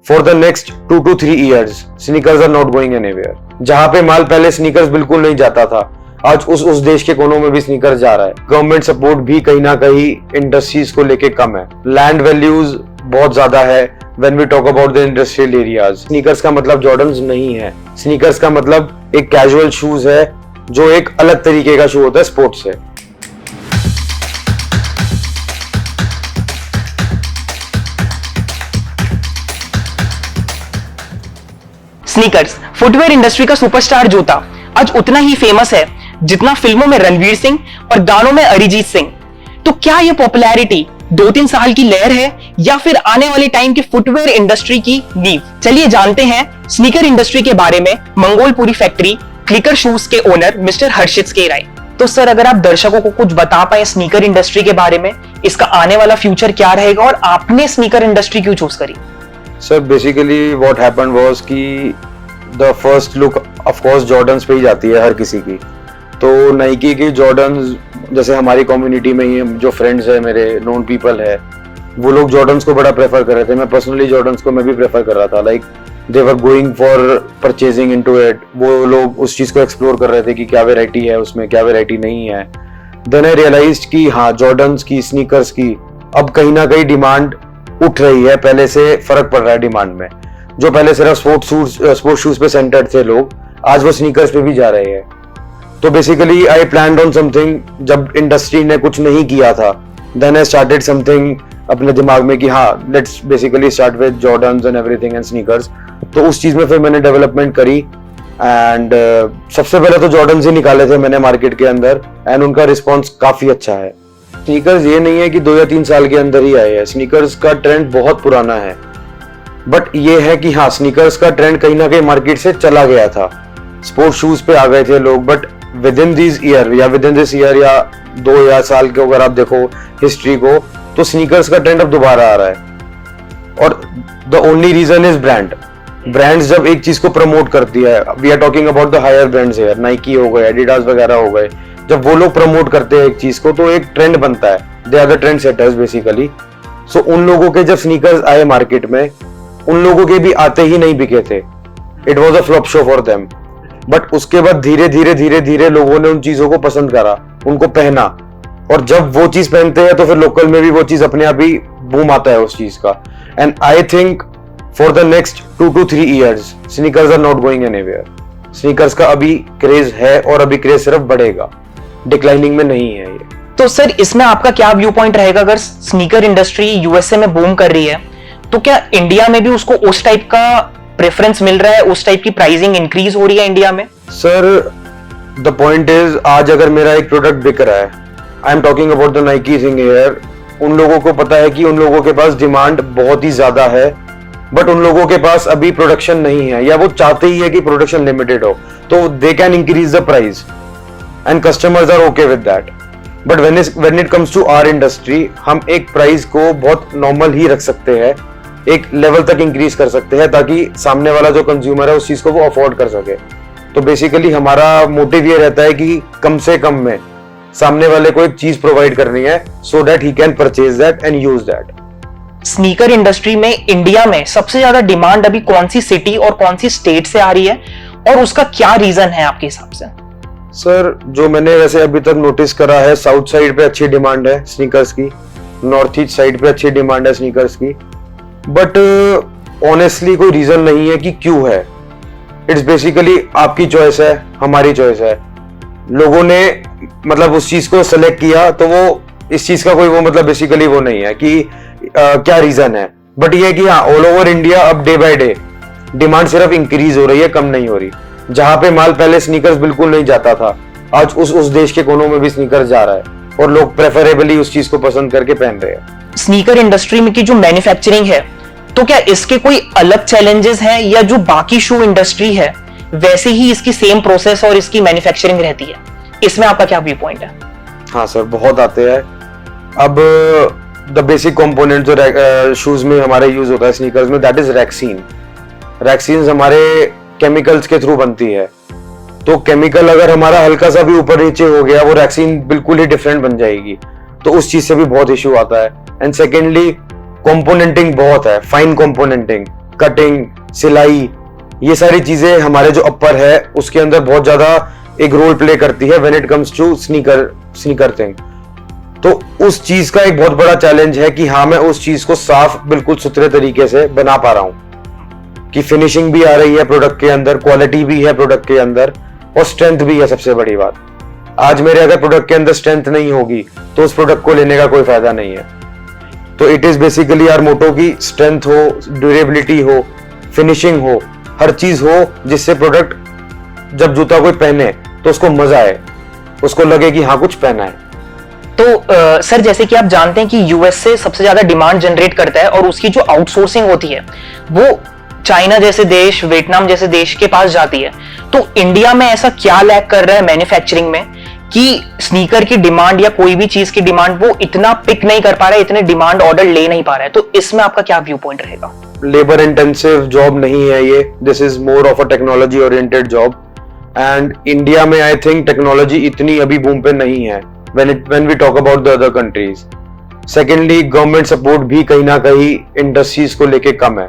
For the next 2 to 3 years sneakers are not going anywhere. जहां पे माल पहले sneakers बिल्कुल नहीं जाता था, आज उस देश के कोनों में भी स्नीकर्स जा रहा है। गवर्नमेंट सपोर्ट भी कहीं ना कहीं इंडस्ट्रीज को लेके कम है, लैंड वैल्यूज बहुत ज्यादा है when we talk about the industrial areas. Sneakers का मतलब जॉर्डन्स नहीं है, स्नीकर्स का मतलब एक कैजुअल शूज है जो एक अलग तरीके का शू होता है स्पोर्ट्स से। स्नीकर्स फुटवेयर इंडस्ट्री का सुपरस्टार जूता आज उतना ही फेमस है जितना फिल्मों में रणवीर सिंह और गानों में अरिजीत सिंह। तो क्या यह पॉपुलैरिटी 2-3 साल की लहर है या फिर आने वाले टाइम की फुटवेयर इंडस्ट्री की नींव? चलिए जानते हैं स्नीकर इंडस्ट्री के बारे में मंगोलपुरी फैक्ट्री क्लिकर शूज के ओनर मिस्टर हर्षित के राय। तो सर, अगर आप दर्शकों को कुछ बता पाए स्नीकर इंडस्ट्री के बारे में, इसका आने वाला फ्यूचर क्या रहेगा और आपने स्नीकर इंडस्ट्री क्यों चूज करी? Sir basically what happened was कि the first look of course Jordans पे ही जाती है हर किसी की। तो नाइकी की जॉर्डन्स, जैसे हमारी कम्युनिटी में ही जो फ्रेंड्स है, मेरे नोन पीपल है, वो लोग जॉर्डन्स को बड़ा प्रेफर कर रहे थे। मैं पर्सनली जॉर्डन्स को मैं भी प्रेफर कर रहा था, like they were going for purchasing into it. वो लोग उस चीज को एक्सप्लोर कर रहे थे कि क्या वेराइटी है उसमें, क्या वेराइटी नहीं है। देन आई रियलाइज्ड कि हाँ, जॉर्डन्स की, स्नीकर्स की अब कहीं ना कहीं डिमांड उठ रही है, पहले से फर्क पड़ रहा है डिमांड में। जो पहले सिर्फ स्पोर्ट्स शूज पे सेंटर्ड थे लोग, आज वो स्नीकर्स पे भी जा रहे हैं। तो basically I planned on something. जब इंडस्ट्री ने कुछ नहीं किया था, देन आई स्टार्टेड समथिंग अपने दिमाग में कि हाँ, let's basically start with Jordans and everything and sneakers. तो उस चीज में फिर मैंने डेवलपमेंट करी एंड सबसे पहले तो जॉर्डन्स ही निकाले थे मैंने मार्केट के अंदर एंड उनका रिस्पॉन्स काफी अच्छा है। स्नीकर्स ये नहीं है कि 2 या 3 साल के अंदर ही आए हैं, स्नीकर्स का ट्रेंड बहुत पुराना है। बट ये है कि हाँ, स्नीकर्स का ट्रेंड कहीं ना कहीं मार्केट से चला गया था, स्पोर्ट्स शूज पे आ गए थे लोग। But with in this year या 2 या साल के अगर आप देखो हिस्ट्री को, तो स्नीकर्स का ट्रेंड अब दोबारा आ रहा है। और the only reason is brands जब एक चीज को प्रमोट करती है, we are talking about the higher brands here, Nike हो गए, एडिडास वगैरह हो गए, जब वो लोग प्रमोट करते हैं एक चीज को तो एक ट्रेंड बनता है। They are the trend setters basically. So उन लोगों के जब स्नीकर्स आए मार्केट में, उन लोगों के भी आते ही नहीं बिके थे, it was a flop show for them. But उसके बाद धीरे धीरे लोगों ने उन चीजों को पसंद करा, उनको पहना, और जब वो चीज पहनते हैं तो फिर लोकल में भी वो चीज अपने आप ही बूम आता है उस चीज का। And I think for the next 2 to 3 years sneakers are not going anywhere. Sneakers का अभी क्रेज है और अभी क्रेज सिर्फ बढ़ेगा, डिक्लाइनिंग में नहीं है ये। तो सर, इसमें आपका क्या व्यू पॉइंट रहेगा? अगर स्नीकर इंडस्ट्री यूएसए में बूम कर रही है, तो क्या इंडिया में भी उसको उस टाइप का प्रेफरेंस मिल रहा है, उस टाइप की प्राइसिंग इंक्रीज हो रही है इंडिया में? सर द पॉइंट इज, आज अगर मेरा एक प्रोडक्ट बिक रहा है, I am talking about the Nike thing here, उन लोगों को पता है कि उन लोगों के पास डिमांड बहुत ही ज्यादा है, बट उन लोगों के पास अभी प्रोडक्शन नहीं है, या वो चाहते ही है कि प्रोडक्शन लिमिटेड हो, तो they can increase the price and customers are okay with that. But when it comes to our industry, हम एक प्राइस को बहुत नॉर्मल ही रख सकते हैं, एक लेवल तक इंक्रीज कर सकते हैं, ताकि सामने वाला जो कंज्यूमर है उस चीज को वो अफोर्ड कर सके। तो बेसिकली हमारा मोटिव ये रहता है कि कम से कम में सामने वाले को एक चीज प्रोवाइड करनी है, so that he can purchase that and use that. Sneaker industry में इंडिया में सबसे ज्यादा डिमांड अभी कौन सी सिटी और कौन सी स्टेट से आ रही है, और उसका क्या रीजन है आपके हिसाब से? सर जो मैंने वैसे अभी तक नोटिस करा है, साउथ साइड पे अच्छी डिमांड है स्नीकर्स की, नॉर्थ ईस्ट साइड पे अच्छी डिमांड है स्नीकर्स की। बट ऑनेस्टली कोई रीजन नहीं है कि क्यों है। इट्स बेसिकली आपकी चॉइस है, हमारी चॉइस है। लोगों ने मतलब उस चीज को सेलेक्ट किया, तो वो इस चीज का कोई वो मतलब बेसिकली वो नहीं है कि क्या रीजन है। बट ये कि हाँ, ऑल ओवर इंडिया अब डे बाय डे डिमांड सिर्फ इंक्रीज हो रही है, कम नहीं हो रही। जहां पे माल पहले स्नीकर्स बिल्कुल नहीं जाता था, आज उस देश के कोनों में भी स्नीकर्स जा रहा है, और लोग प्रेफरेबली उस चीज को पसंद करके पहन रहे हैं। स्नीकर इंडस्ट्री में की जो मैन्युफैक्चरिंग है, तो क्या इसके कोई अलग चैलेंजेस हैं, या जो बाकी शू इंडस्ट्री है वैसे ही इसकी सेम प्रोसेस और इसकी मैन्युफैक्चरिंग रहती है? इसमें आपका क्या व्यू पॉइंट है? हाँ सर, बहुत आते हैं। अब द बेसिक कंपोनेंट जो शूज में हमारे यूज होता है स्नीकर्स में, दैट इज रैक्सीन। रैक्सीन हमारे केमिकल्स के थ्रू बनती है, तो केमिकल अगर हमारा हल्का सा भी ऊपर नीचे हो गया, वो रैक्सीन बिल्कुल ही डिफरेंट बन जाएगी, तो उस चीज से भी बहुत इश्यू आता है। एंड सेकेंडली कंपोनेंटिंग बहुत है, फाइन कंपोनेंटिंग। कटिंग, सिलाई, ये सारी चीजें हमारे जो अपर है उसके अंदर बहुत ज्यादा एक रोल प्ले करती है when it comes to sneaker thing. तो उस चीज का एक बहुत बड़ा चैलेंज है कि हाँ मैं उस चीज को साफ बिल्कुल सुथरे तरीके से बना पा रहा हूं कि फिनिशिंग भी आ रही है प्रोडक्ट के अंदर, क्वालिटी भी है प्रोडक्ट के अंदर और स्ट्रेंथ भी है। सबसे बड़ी बात, आज मेरे अगर प्रोडक्ट के अंदर स्ट्रेंथ नहीं होगी तो उस प्रोडक्ट को लेने का कोई फायदा नहीं है। तो it is basically our motto की स्ट्रेंथ हो, ड्यूरेबिलिटी हो, फिनिशिंग हो, हर चीज हो जिससे प्रोडक्ट जब जूता कोई पहने तो उसको मजा आए, उसको लगे कि हाँ कुछ पहना है। तो सर जैसे कि आप जानते हैं कि यूएस से सबसे ज्यादा डिमांड जनरेट करता है और उसकी जो आउटसोर्सिंग होती है वो चाइना जैसे देश, वियतनाम जैसे देश के पास जाती है। तो इंडिया में ऐसा क्या लैक कर रहा है मैन्युफैक्चरिंग में कि स्नीकर की डिमांड या कोई भी चीज की डिमांड वो इतना पिक नहीं कर पा रहा है, इतने डिमांड ऑर्डर ले नहीं पा रहा है? तो इसमें आपका क्या व्यू पॉइंट रहेगा? लेबर इंटेंसिव जॉब नहीं है ये, this is more of a technology oriented job and India में आई थिंक टेक्नोलॉजी इतनी अभी बूम पे नहीं है when we talk about the other countries. Secondly, government support भी कहीं ना कहीं इंडस्ट्रीज को लेके कम है,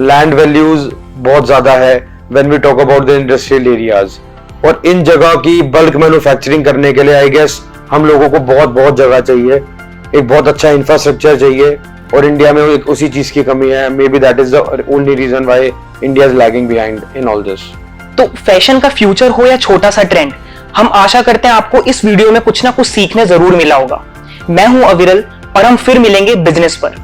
लैंड वैल्यूज बहुत ज्यादा है when we talk about the industrial areas, और इन जगह की बल्क मैन्युफैक्चरिंग करने के लिए आई गेस हम लोगों को बहुत जगह चाहिए, एक बहुत अच्छा इंफ्रास्ट्रक्चर चाहिए और इंडिया में एक उसी चीज की कमी है। May be that is the only reason why India is lagging behind in all this. तो फैशन का फ्यूचर हो या छोटा सा ट्रेंड, हम आशा करते हैं आपको इस वीडियो में कुछ ना कुछ सीखने जरूर मिला होगा। मैं हूं अविरल और हम फिर मिलेंगे बिजनेस पर।